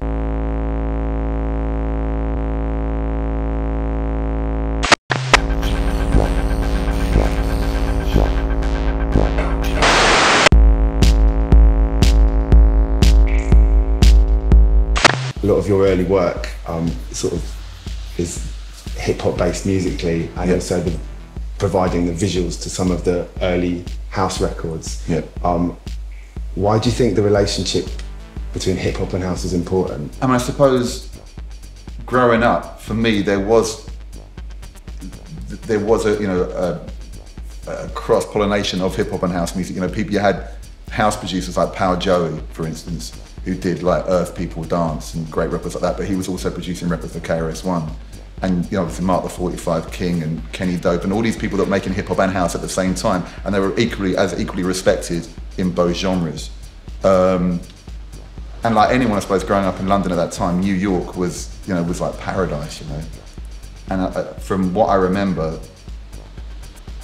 A lot of your early work sort of is hip-hop based musically, and also providing the visuals to some of the early house records. Why do you think the relationship between hip-hop and house is important? I mean, I suppose growing up, for me, there was a cross-pollination of hip-hop and house music. You know, you had house producers like Power Joey, for instance, who did like Earth People Dance and great records like that, but he was also producing records for KRS-One. And you know, obviously Mark the 45 King and Kenny Dope and all these people that were making hip-hop and house at the same time, and they were equally respected in both genres. And like anyone, I suppose, growing up in London at that time, New York was like paradise, you know. And from what I remember,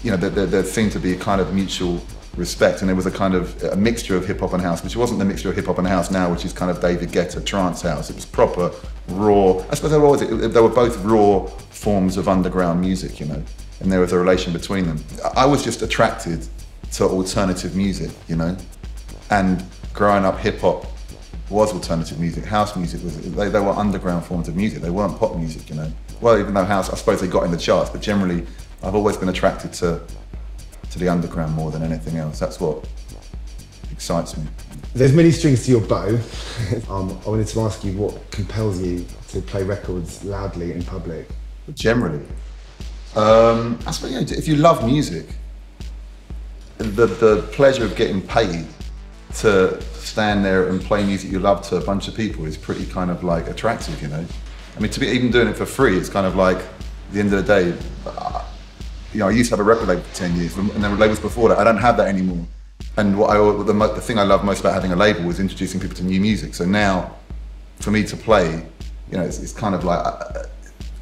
you know, there seemed to be a kind of mutual respect, and there was a kind of a mixture of hip hop and house, which wasn't the mixture of hip hop and house now, which is kind of David Guetta trance house. It was proper raw. I suppose they were both raw forms of underground music, you know, and there was a relation between them. I was just attracted to alternative music, you know, and growing up, hip hop was alternative music. House music was, they were underground forms of music. They weren't pop music, you know. Well, even though house, I suppose they got in the charts, but generally, I've always been attracted to the underground more than anything else. That's what excites me. There's many strings to your bow. I wanted to ask you what compels you to play records loudly in public? Generally, I suppose, you know, if you love music, the pleasure of getting paid to stand there and play music you love to a bunch of people is pretty kind of like attractive, you know. I mean, to be even doing it for free, it's kind of like, at the end of the day, you know, I used to have a record label for 10 years, and there were labels before that. I don't have that anymore. And the thing I love most about having a label was introducing people to new music. So now, for me to play, you know, it's kind of like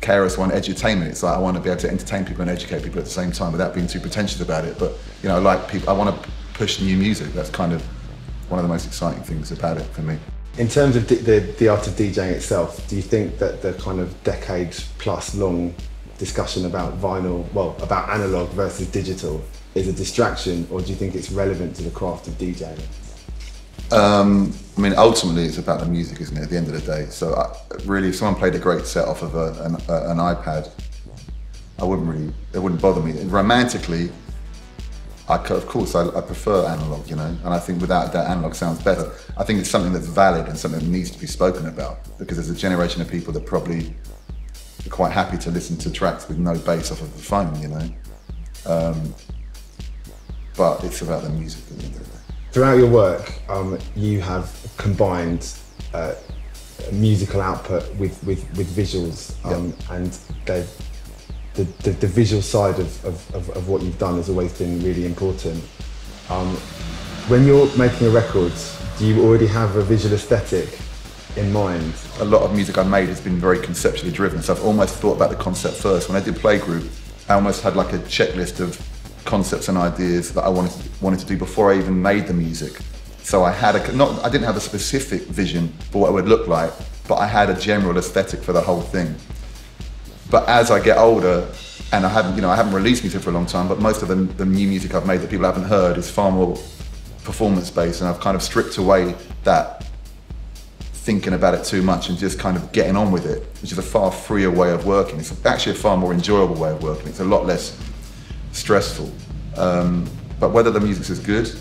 KRS-One edutainment. It's like I want to be able to entertain people and educate people at the same time without being too pretentious about it. But, you know, I want to push new music. That's kind of one of the most exciting things about it for me. In terms of the art of DJing itself, do you think that the kind of decade-plus long discussion about vinyl, well, about analog versus digital, is a distraction, or do you think it's relevant to the craft of DJing? I mean, ultimately, it's about the music, isn't it, at the end of the day? So really, if someone played a great set off of an iPad, it wouldn't bother me. And romantically, of course, I prefer analog, you know, and I think without that, analog sounds better. I think it's something that's valid and something that needs to be spoken about, because there's a generation of people that probably are quite happy to listen to tracks with no bass off of the phone, you know. But it's about the music at the end of the day. Throughout your work, you have combined musical output with visuals, and the visual side of what you've done has always been really important. When you're making a record, do you already have a visual aesthetic in mind? A lot of music I made has been very conceptually driven, so I've almost thought about the concept first. When I did Playgroup, I almost had like a checklist of concepts and ideas that I wanted to do before I even made the music. So I didn't have a specific vision for what it would look like, but I had a general aesthetic for the whole thing. But as I get older, and I haven't released music for a long time, but most of the new music I've made that people haven't heard is far more performance-based, and I've kind of stripped away that thinking about it too much and just kind of getting on with it, which is a far freer way of working. It's actually a far more enjoyable way of working. It's a lot less stressful. But whether the music's as good,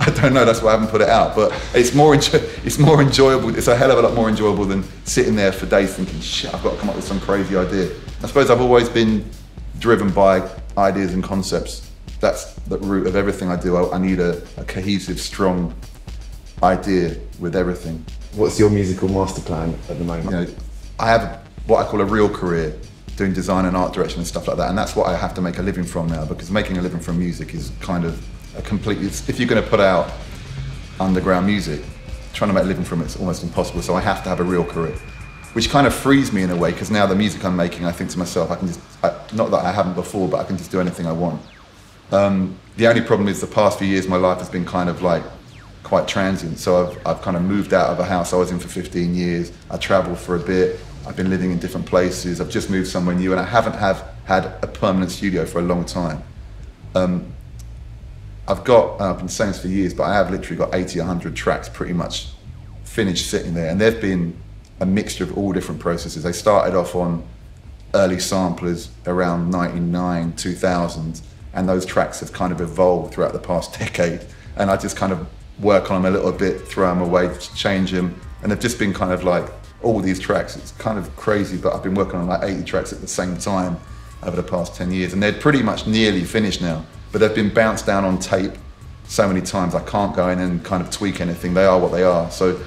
I don't know, that's why I haven't put it out. But it's more enjoyable, it's a hell of a lot more enjoyable than sitting there for days thinking, shit, I've got to come up with some crazy idea. I suppose I've always been driven by ideas and concepts. That's the root of everything I do. I need a cohesive, strong idea with everything. What's your musical master plan at the moment? You know, I have what I call a real career, doing design and art direction and stuff like that, and that's what I have to make a living from now, because making a living from music is kind of a completely, if you're going to put out underground music, trying to make a living from it's almost impossible, so I have to have a real career, which kind of frees me in a way, because now the music I'm making, I think to myself, I can just, not that I haven't before, but I can just do anything I want. The only problem is the past few years my life has been kind of like quite transient. So I've kind of moved out of a house I was in for 15 years. I traveled for a bit. I've been living in different places. I've just moved somewhere new, and I haven't had a permanent studio for a long time. I've been saying this for years, but I have literally got 80, 100 tracks pretty much finished sitting there. And they've been a mixture of all different processes. They started off on early samplers around 99, 2000, and those tracks have kind of evolved throughout the past decade. And I just kind of work on them a little bit, throw them away, change them. And they've just been kind of like all these tracks. It's kind of crazy, but I've been working on like 80 tracks at the same time over the past 10 years. And they're pretty much nearly finished now. But they've been bounced down on tape so many times I can't go in and kind of tweak anything. They are what they are. So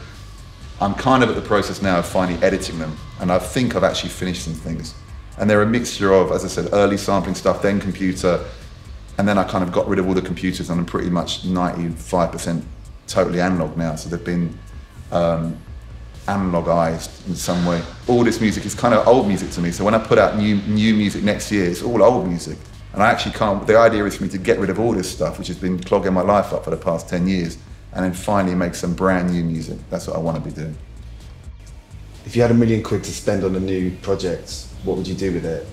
I'm kind of at the process now of finally editing them, and I think I've actually finished some things. And they're a mixture of, as I said, early sampling stuff, then computer, and then I kind of got rid of all the computers, and I'm pretty much 95% totally analog now. So they've been analogized in some way. All this music is kind of old music to me. So when I put out new music next year, it's all old music. And I actually can't, the idea is for me to get rid of all this stuff, which has been clogging my life up for the past 10 years, and then finally make some brand new music. That's what I want to be doing. If you had £1 million to spend on a new project, what would you do with it?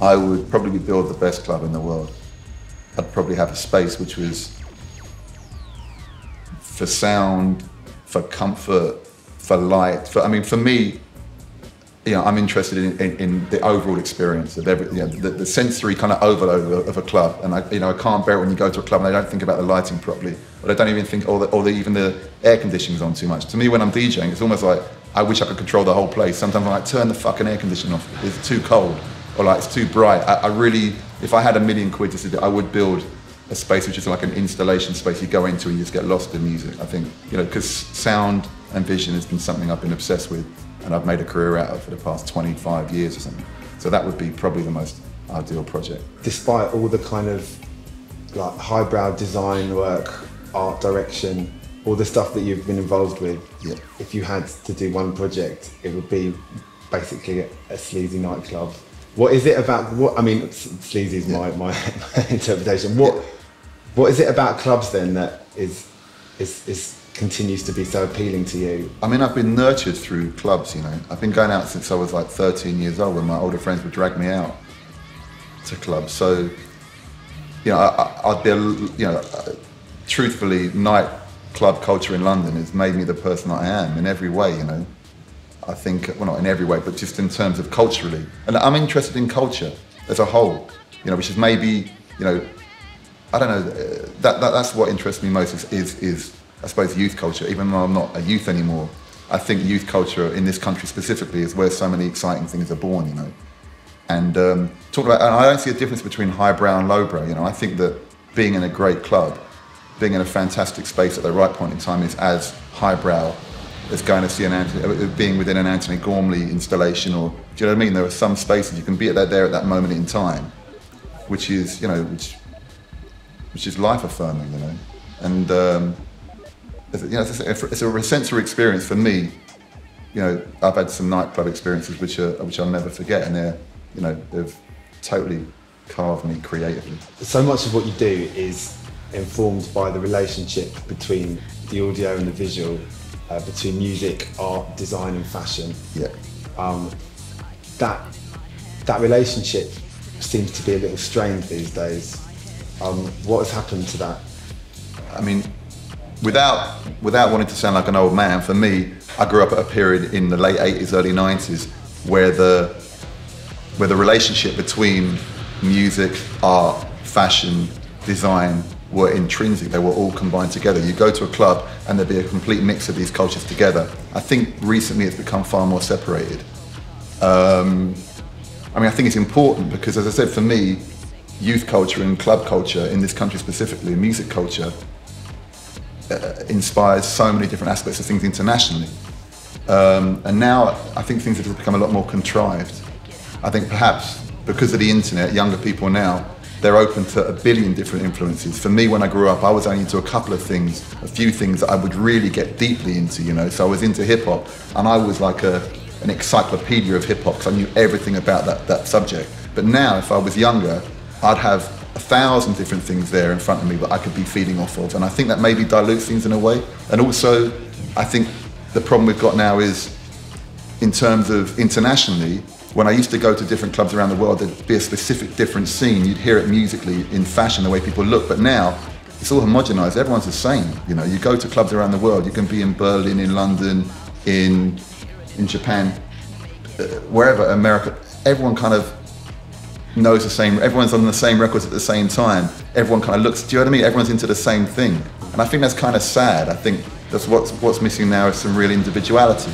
I would probably build the best club in the world. I'd probably have a space which was for sound, for comfort, for light. For me, I'm interested in the overall experience of the sensory kind of overload of a club. And I can't bear it when you go to a club and they don't think about the lighting properly, or they don't even think, even the air conditioning's on too much. To me, when I'm DJing, it's almost like I wish I could control the whole place. Sometimes I'm like, turn the fucking air conditioning off. It's too cold, or like it's too bright. I really, if I had £1 million to do, I would build a space which is like an installation space you go into and you just get lost in music. I think, because sound and vision has been something I've been obsessed with, and I've made a career out of for the past 25 years or something. So that would be probably the most ideal project. Despite all the kind of like highbrow design work, art direction, all the stuff that you've been involved with, yeah. If you had to do one project, it would be basically a sleazy nightclub. What is it about, sleazy is my interpretation. What is it about clubs then that is continues to be so appealing to you? I've been nurtured through clubs, I've been going out since I was like 13 years old, when my older friends would drag me out to clubs. So, I'd be, truthfully, nightclub culture in London has made me the person that I am in every way, I think, well, not in every way, but just in terms of culturally. And I'm interested in culture as a whole, which is maybe, I don't know, that's what interests me most is I suppose youth culture. Even though I'm not a youth anymore, I think youth culture in this country specifically is where so many exciting things are born, And and I don't see a difference between highbrow and lowbrow, I think that being in a great club, being in a fantastic space at the right point in time is as highbrow as going to see being within an Anthony Gormley installation, or, do you know what I mean? There are some spaces you can be there at that moment in time, which is, which is life affirming, And it's a sensory experience for me. I've had some nightclub experiences which I'll never forget, and they've totally carved me creatively. So much of what you do is informed by the relationship between the audio and the visual, between music, art, design and fashion. Yeah. That relationship seems to be a little strained these days. What has happened to that? Without wanting to sound like an old man, for me, I grew up at a period in the late 80s, early 90s, where the relationship between music, art, fashion, design were intrinsic. They were all combined together. You go to a club and there'd be a complete mix of these cultures together. I think recently it's become far more separated. I think it's important because, as I said, for me, youth culture and club culture in this country specifically, music culture, inspires so many different aspects of things internationally. And now I think things have become a lot more contrived. I think perhaps because of the internet, younger people now, they're open to a billion different influences. For me, when I grew up, I was only into a few things that I would really get deeply into, So I was into hip hop, and I was like an encyclopedia of hip hop because I knew everything about that subject. But now, if I was younger, I'd have a 1,000 different things there in front of me that I could be feeding off of, and I think that maybe dilutes things in a way. And also, I think the problem we've got now is, in terms of internationally, when I used to go to different clubs around the world, there'd be a specific different scene. You'd hear it musically, in fashion, the way people look. But now, it's all homogenized. Everyone's the same. You know, you go to clubs around the world. You can be in Berlin, in London, in Japan, wherever, America. Everyone kind of knows the same. Everyone's on the same records at the same time. Everyone kind of looks. Do you know what I mean? Everyone's into the same thing, and I think that's kind of sad. I think that's what's missing now is some real individuality.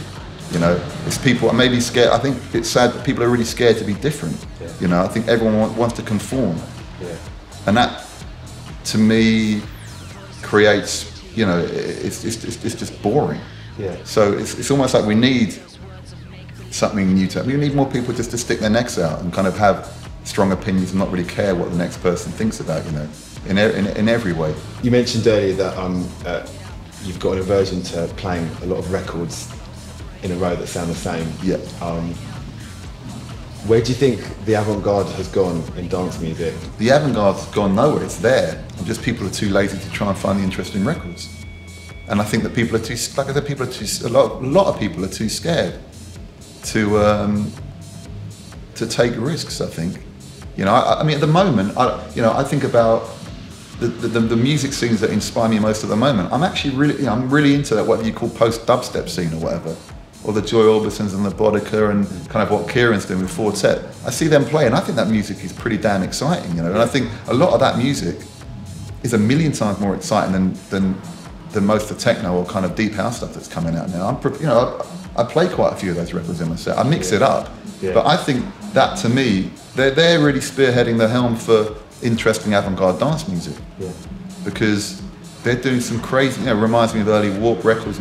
You know, it's people are maybe scared. I think it's sad that people are really scared to be different. Yeah. You know, I think everyone wants to conform. Yeah. And that, to me, creates, you know, it's just boring. Yeah. So it's almost like we need something new we need more people just to stick their necks out and kind of have strong opinions and not really care what the next person thinks about, you know, in every way. You mentioned earlier that you've got an aversion to playing a lot of records in a row that sound the same. Yeah. Where do you think the avant-garde has gone in dance music? The avant-garde's gone nowhere, it's there. And just people are too lazy to try and find the interesting records. And I think that people are too, like I said, people are too, a lot of people are too scared to take risks, I think. You know, I mean, at the moment, I think about the music scenes that inspire me most at the moment. I'm actually really, you know, I'm really into that, what you call post-dubstep scene or whatever. Or the Joy Orbisons and the Bodica and kind of what Curran's doing with Fortet. I see them play and I think that music is pretty damn exciting, you know. And I think a lot of that music is a million times more exciting than most of the techno or kind of deep house stuff that's coming out now. I play quite a few of those records in my set. I mix it up, but I think that, to me, they're really spearheading the helm for interesting avant-garde dance music, because they're doing some crazy, you know, reminds me of early Warp Records,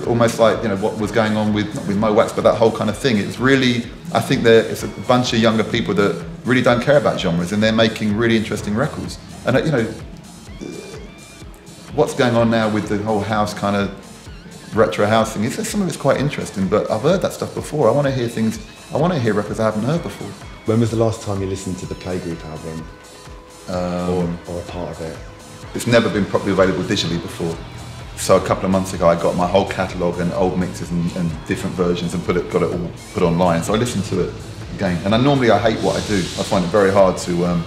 almost like, you know, what was going on with, not with Mo Wax, but that whole kind of thing. It's really, I think it's a bunch of younger people that really don't care about genres, and they're making really interesting records. And, you know, what's going on now with the whole house kind of retro house thing, some of it's quite interesting, but I've heard that stuff before. I want to hear records I haven't heard before. When was the last time you listened to the Playgroup album? Or a part of it? It's never been properly available digitally before. So a couple of months ago I got my whole catalogue and old mixes and different versions and got it all put online. So I listened to it again. And I hate what I do. I find it very hard to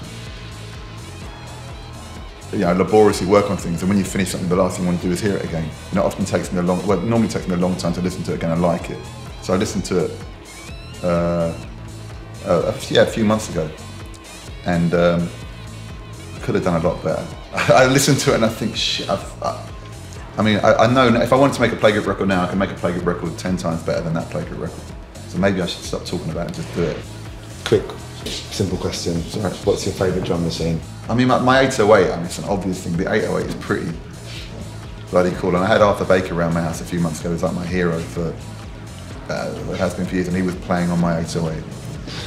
you know, laboriously work on things, and when you finish something the last thing you want to do is hear it again. And it often takes me it normally takes me a long time to listen to it again and like it. So I listened to it a few months ago, and could have done a lot better. I listen to it and I think, shit, I know if I wanted to make a Playgroup record now, I can make a Playgroup record 10 times better than that Playgroup record. So maybe I should stop talking about it and just do it. Quick, simple question. Sorry. What's your favourite drum machine? I mean, my 808, I mean, it's an obvious thing. The 808 is pretty bloody cool. And I had Arthur Baker around my house a few months ago. He was like my hero for, it has been for years, and he was playing on my 808.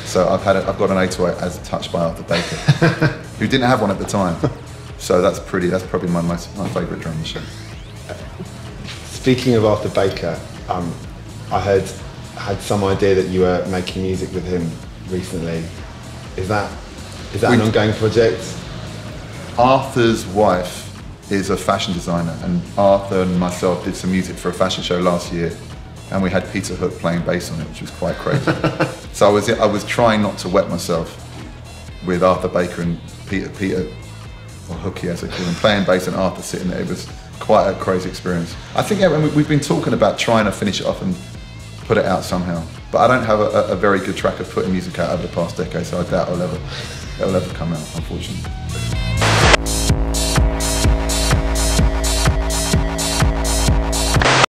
So I've got an 808 as touched by Arthur Baker, who didn't have one at the time. So that's probably my favourite drum machine. Speaking of Arthur Baker, I had some idea that you were making music with him recently. Is that an ongoing project? Arthur's wife is a fashion designer, and Arthur and myself did some music for a fashion show last year, and we had Peter Hook playing bass on it, which was quite crazy. So I was trying not to wet myself with Arthur Baker and Peter, or Hooky as they call him, playing bass and Arthur sitting there. It was quite a crazy experience. I think we've been talking about trying to finish it off and put it out somehow, but I don't have a very good track of putting music out over the past decade, so I doubt it'll ever come out, unfortunately.